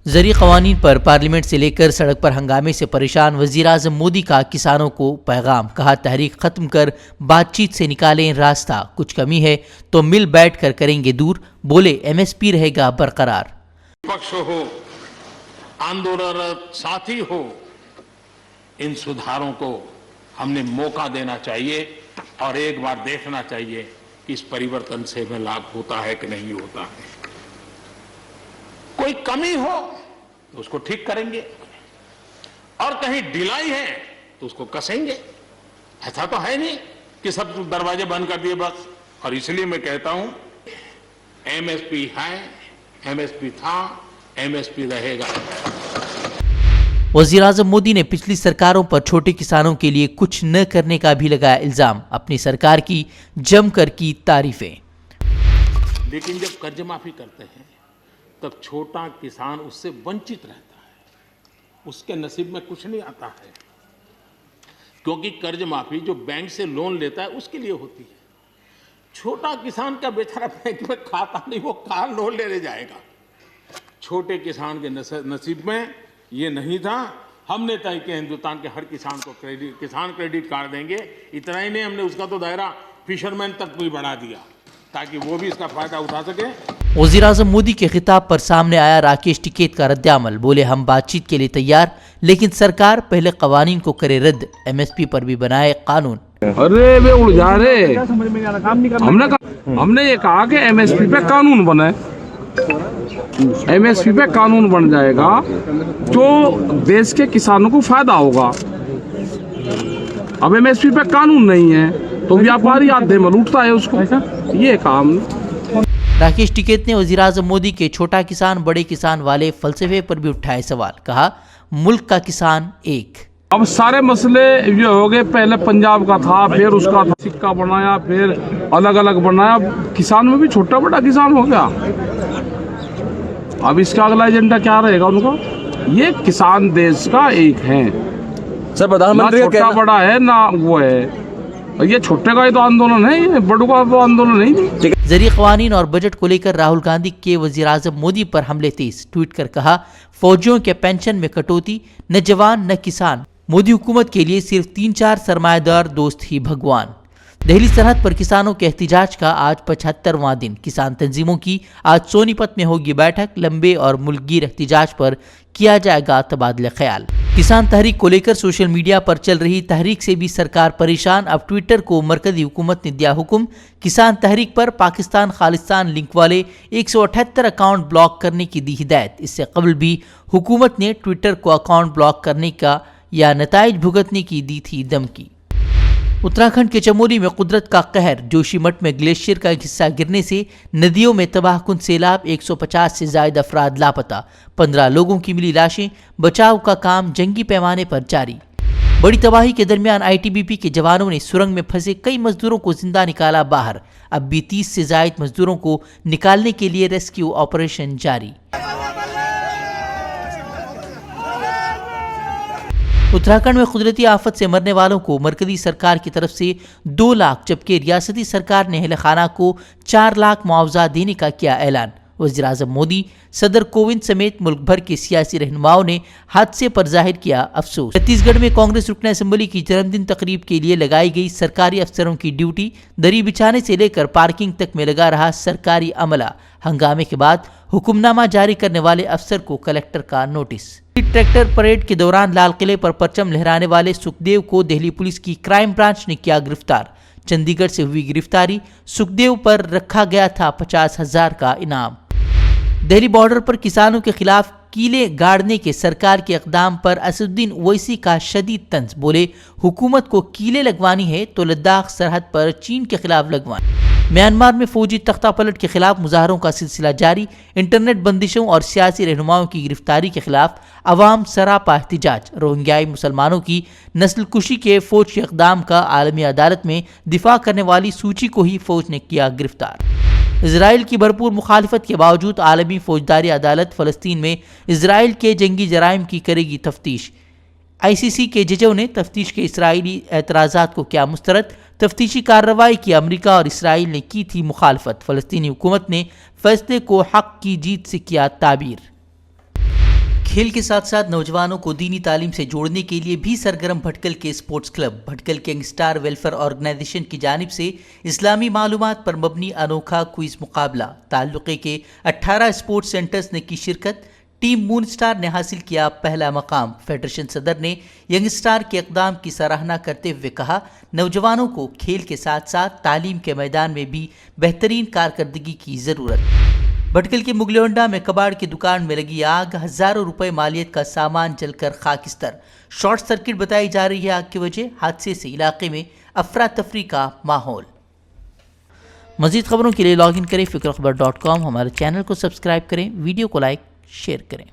زرعی قوانین پر پارلیمنٹ سے لے کر سڑک پر ہنگامے سے پریشان وزیراعظم مودی کا کسانوں کو پیغام، کہا تحریک ختم کر بات چیت سے نکالیں راستہ، کچھ کمی ہے تو مل بیٹھ کر کریں گے دور، بولے ایم ایس پی رہے گا برقرار۔ پکش ہو، آندولنرت ساتھی ہو، ان سدھاروں کو ہم نے موقع دینا چاہیے اور ایک بار دیکھنا چاہیے کہ اس پریورتن سے ہمیں لابھ ہوتا ہے کہ نہیں ہوتا ہے۔ کوئی کمی ہو تو اس کو ٹھیک کریں گے اور کہیں ڈھلائی ہے تو اس کو کسیں گے۔ ایسا تو ہے نہیں کہ سب دروازے بند کر دیے بس۔ اور اس لیے میں کہتا ہوں ایم ایس پی ہے، ایم ایس پی تھا، ایم ایس پی رہے گا۔ وزیراعظم مودی نے پچھلی سرکاروں پر چھوٹے کسانوں کے لیے کچھ نہ کرنے کا بھی لگایا الزام، اپنی سرکار کی جم کر کی تعریفیں۔ لیکن جب قرض معافی کرتے ہیں تب چھوٹا کسان اس سے ونچت رہتا ہے، اس کے نصیب میں کچھ نہیں آتا ہے، کیونکہ قرض معافی جو بینک سے لون لیتا ہے اس کے لیے ہوتی ہے۔ چھوٹا کسان کا بیچارہ بینک میں کھاتا نہیں، وہ کہاں لون لینے جائے گا۔ چھوٹے کسان کے نصیب میں یہ نہیں تھا۔ ہم نے طے کیا ہندوستان کے ہر کسان کو کسان کریڈٹ کارڈ دیں گے۔ اتنا ہی نہیں، ہم نے اس کا تو دائرہ فشرمین تک بھی بڑھا دیا تاکہ وہ بھی اس کا فائدہ اٹھا سکے۔ وزیراعظم مودی کے خطاب پر سامنے آیا راکیش ٹکیت کا رد عمل، بولے ہم بات چیت کے لیے تیار، لیکن سرکار پہلے قوانین کو کرے رد، ایم ایس پی پر بھی بنائے قانون۔ ارے بے الجھا رہے، ہم نے یہ کہا کہ ایم ایس پی پہ قانون بنے، ایم ایس پی پہ قانون بن جائے گا تو دیش کے کسانوں کو فائدہ ہوگا۔ اب ایم ایس پی پہ قانون نہیں ہے تو ویاپاری آدھے میں لوٹتا ہے اس کو، یہ کام۔ راکیش ٹکیت نے وزیراعظم مودی کے چھوٹا کسان بڑے کسان والے فلسفے پر بھی اٹھائے سوال، کہا ملک کا کسان ایک۔ اب سارے مسئلے یہ ہو گئے، پہلے پنجاب کا تھا، پھر اس کا سکہ بنایا، پھر الگ الگ بنایا، کسان میں بھی چھوٹا بڑا کسان ہو گیا۔ اب اس کا اگلا ایجنڈا کیا رہے گا ان کا؟ یہ کسان دیش کا ایک ہے سر، پردھان نہ منتری چھوٹا بڑا ہے نہ وہ ہے۔ یہ چھوٹے کا ہی تو آندولن ہے، یہ بڑوں کا تو آندولن نہیں۔ زرعی قوانین اور بجٹ کو لے کر راہل گاندھی کے وزیراعظم مودی پر حملے تیز، ٹویٹ کر کہا فوجیوں کے پینشن میں کٹوتی، نہ جوان نہ کسان، مودی حکومت کے لیے صرف 3-4 سرمایہ دار دوست ہی بھگوان۔ دہلی سرحد پر کسانوں کے احتجاج کا آج 75واں دن، کسان تنظیموں کی آج سونی پت میں ہوگی بیٹھک، لمبے اور ملک گیر احتجاج پر کیا جائے گا تبادلہ خیال۔ کسان تحریک کو لے کر سوشل میڈیا پر چل رہی تحریک سے بھی سرکار پریشان، اب ٹویٹر کو مرکزی حکومت نے دیا حکم، کسان تحریک پر پاکستان خالصتان لنک والے 178 اکاؤنٹ بلاک کرنے کی دی ہدایت۔ اس سے قبل بھی حکومت نے ٹویٹر کو اکاؤنٹ بلاک کرنے کا یا نتائج بھگتنے کی دی تھی دھمکی۔ اتراکھنڈ کے چمولی میں قدرت کا قہر، جوشی مٹھ میں گلیشیئر کا ایک حصہ گرنے سے ندیوں میں تباہ کن سیلاب، 150 سے زائد افراد لاپتہ، 15 لوگوں کی ملی لاشیں، بچاؤ کا کام جنگی پیمانے پر جاری۔ بڑی تباہی کے درمیان آئی ٹی بی پی کے جوانوں نے سرنگ میں پھنسے کئی مزدوروں کو زندہ نکالا باہر، اب بھی 30 سے زائد مزدوروں کو نکالنے کے لیے ریسکیو آپریشن جاری۔ اتراکھنڈ میں قدرتی آفت سے مرنے والوں کو مرکزی سرکار کی طرف سے 2 لاکھ جبکہ ریاستی سرکار نے اہل خانہ کو 4 لاکھ معاوضہ دینے کا کیا اعلان۔ وزیراعظم مودی، صدر کووند سمیت ملک بھر کے سیاسی رہنماؤں نے حادثے پر ظاہر کیا افسوس۔ چھتیس گڑھ میں کانگریس رکن اسمبلی کی جنم دن تقریب کے لیے لگائی گئی سرکاری افسروں کی ڈیوٹی، دری بچھانے سے لے کر پارکنگ تک میں لگا رہا سرکاری عملہ، ہنگامے کے بعد حکمنامہ جاری کرنے والے افسر کو کلکٹر کا نوٹس۔ ٹریکٹر پریڈ کے دوران لال قلعے پر پرچم لہرانے والے سکھدیو کو دہلی پولیس کی کرائم برانچ نے کیا گرفتار، چندی گڑھ سے ہوئی گرفتاری، سکھدیو پر رکھا گیا تھا 50,000 کا انعام۔ دہلی بارڈر پر کسانوں کے خلاف کیلے گاڑنے کے سرکار کے اقدام پر اسدالدین اویسی کا شدید طنز، بولے حکومت کو کیلے لگوانی ہے تو لداخ سرحد پر چین کے خلاف لگوانی۔ میانمار میں فوجی تختہ پلٹ کے خلاف مظاہروں کا سلسلہ جاری، انٹرنیٹ بندشوں اور سیاسی رہنماؤں کی گرفتاری کے خلاف عوام سراپا احتجاج، روہنگیائی مسلمانوں کی نسل کشی کے فوج کے اقدام کا عالمی عدالت میں دفاع کرنے والی سوچی کو ہی فوج نے کیا گرفتار۔ اسرائیل کی بھرپور مخالفت کے باوجود عالمی فوجداری عدالت فلسطین میں اسرائیل کے جنگی جرائم کی کرے گی تفتیش۔ آئی سی سی کے ججوں نے تفتیش کے اسرائیلی اعتراضات کو کیا مسترد، تفتیشی کارروائی کی امریکہ اور اسرائیل نے کی تھی مخالفت، فلسطینی حکومت نے فیصلے کو حق کی جیت سے کیا تعبیر۔ کھیل کے ساتھ ساتھ نوجوانوں کو دینی تعلیم سے جوڑنے کے لیے بھی سرگرم بھٹکل کے اسپورٹس کلب بھٹکل کے ینگسٹار ویلفیئر آرگنائزیشن کی جانب سے اسلامی معلومات پر مبنی انوکھا کوئز مقابلہ، تعلقے کے 18 اسپورٹس سینٹرز نے کی شرکت، ٹیم مون سٹار نے حاصل کیا پہلا مقام۔ فیڈریشن صدر نے ینگ سٹار کے اقدام کی سراہنا کرتے ہوئے کہا، نوجوانوں کو کھیل کے ساتھ ساتھ تعلیم کے میدان میں بھی بہترین کارکردگی کی ضرورت۔ بھٹکل کے مغلونڈا میں کباڑ کی دکان میں لگی آگ، ہزاروں روپے مالیت کا سامان جل کر خاکستر، شارٹ سرکٹ بتائی جا رہی ہے آگ کی وجہ۔ حادثے سے علاقے میں افراتفری کا ماحول۔ مزید خبروں کے لیے لاگ ان کریں فکراخبار.com، ہمارے چینل کو سبسکرائب کریں، ویڈیو کو لائک شیئر کریں۔